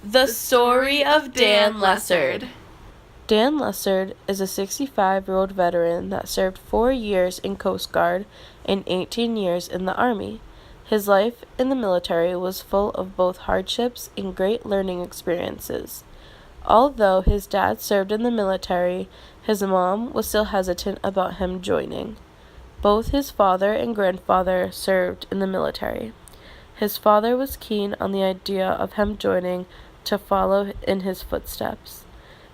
The story of Dan Lessard. Dan Lessard is a 65-year-old veteran that served 4 years in Coast Guard and 18 years in the Army. His life in the military was full of both hardships and great learning experiences. Although his dad served in the military, his mom was still hesitant about him joining. Both his father and grandfather served in the military. His father was keen on the idea of him joining to follow in his footsteps.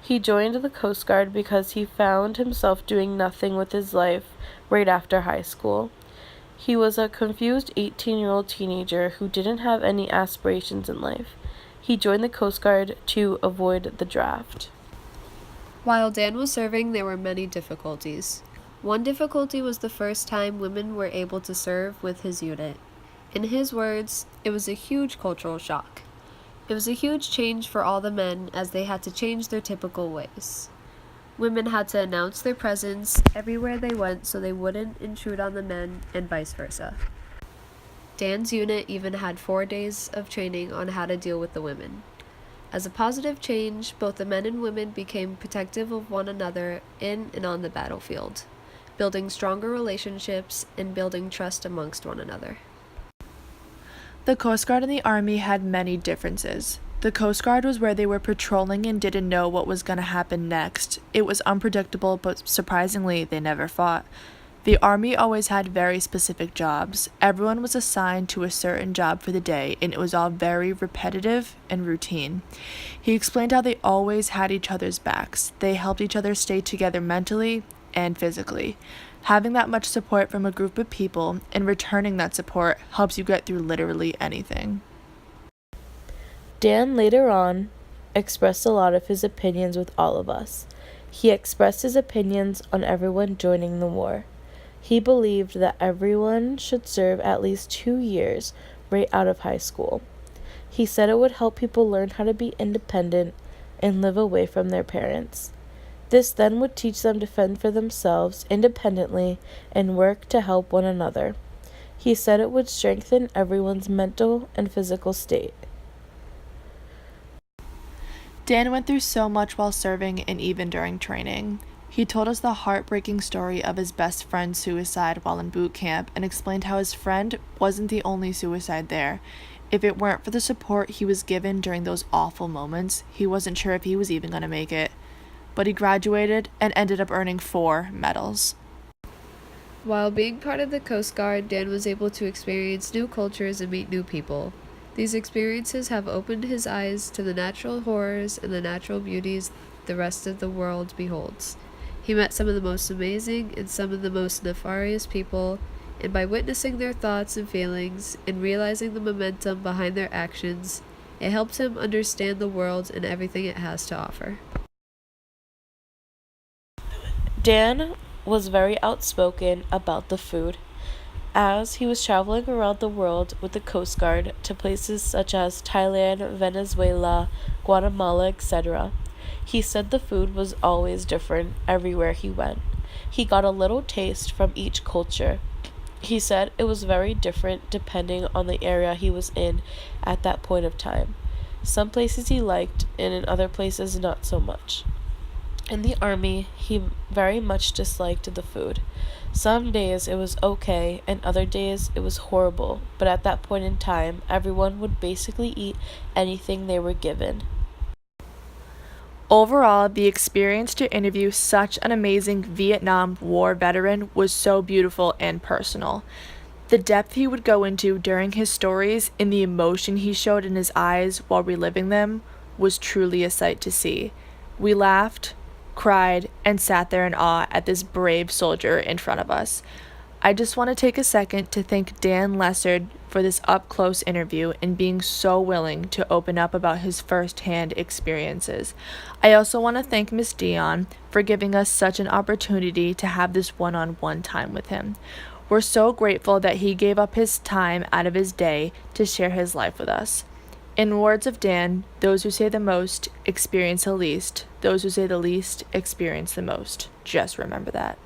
He joined the Coast Guard because he found himself doing nothing with his life right after high school. He was a confused 18-year-old teenager who didn't have any aspirations in life. He joined the Coast Guard to avoid the draft. While Dan was serving, there were many difficulties. One difficulty was the first time women were able to serve with his unit. In his words, it was a huge cultural shock. It was a huge change for all the men as they had to change their typical ways. Women had to announce their presence everywhere they went so they wouldn't intrude on the men and vice versa. Dan's unit even had 4 days of training on how to deal with the women. As a positive change, both the men and women became protective of one another in and on the battlefield, building stronger relationships and building trust amongst one another. The Coast Guard and the Army had many differences. The Coast Guard was where they were patrolling and didn't know what was going to happen next. It was unpredictable, but surprisingly, they never fought. The Army always had very specific jobs. Everyone was assigned to a certain job for the day, and it was all very repetitive and routine. He explained how they always had each other's backs. They helped each other stay together mentally and physically. Having that much support from a group of people and returning that support helps you get through literally anything. Dan later on expressed a lot of his opinions with all of us. He expressed his opinions on everyone joining the war. He believed that everyone should serve at least 2 years right out of high school. He said it would help people learn how to be independent and live away from their parents. This then would teach them to fend for themselves independently and work to help one another. He said it would strengthen everyone's mental and physical state. Dan went through so much while serving and even during training. He told us the heartbreaking story of his best friend's suicide while in boot camp and explained how his friend wasn't the only suicide there. If it weren't for the support he was given during those awful moments, he wasn't sure if he was even going to make it. But he graduated and ended up earning 4 medals. While being part of the Coast Guard, Dan was able to experience new cultures and meet new people. These experiences have opened his eyes to the natural horrors and the natural beauties the rest of the world beholds. He met some of the most amazing and some of the most nefarious people, and by witnessing their thoughts and feelings and realizing the momentum behind their actions, it helped him understand the world and everything it has to offer. Dan was very outspoken about the food, as he was traveling around the world with the Coast Guard to places such as Thailand, Venezuela, Guatemala, etc. He said the food was always different everywhere he went. He got a little taste from each culture. He said it was very different depending on the area he was in at that point of time. Some places he liked, and in other places not so much. In the Army, he very much disliked the food. Some days it was okay, and other days it was horrible, but at that point in time, everyone would basically eat anything they were given. Overall, the experience to interview such an amazing Vietnam War veteran was so beautiful and personal. The depth he would go into during his stories and the emotion he showed in his eyes while reliving them was truly a sight to see. We laughed, cried, and sat there in awe at this brave soldier in front of us. I just want to take a second to thank Dan Lessard for this up-close interview and being so willing to open up about his first-hand experiences. I also want to thank Miss Dion for giving us such an opportunity to have this one-on-one time with him. We're so grateful that he gave up his time out of his day to share his life with us. In words of Dan, those who say the most experience the least. Those who say the least experience the most. Just remember that.